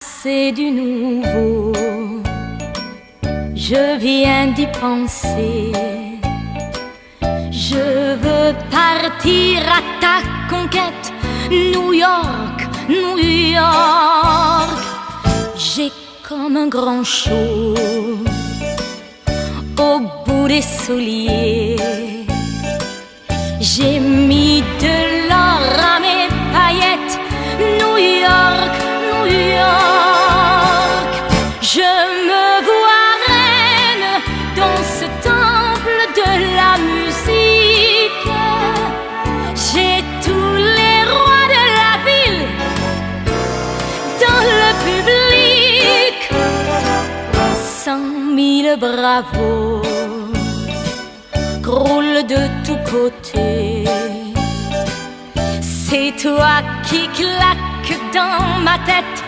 C'est du nouveau, je viens d'y penser. Je veux partir à ta conquête, New York, New York. J'ai comme un grand chaud au bout des souliers. J'ai mis de l'or à mes paillettes, New York, New York. Je me vois reine dans ce temple de la musique. J'ai tous les rois de la ville dans le public. 100 000 bravos roule de tous côtés. C'est toi qui claque dans ma tête,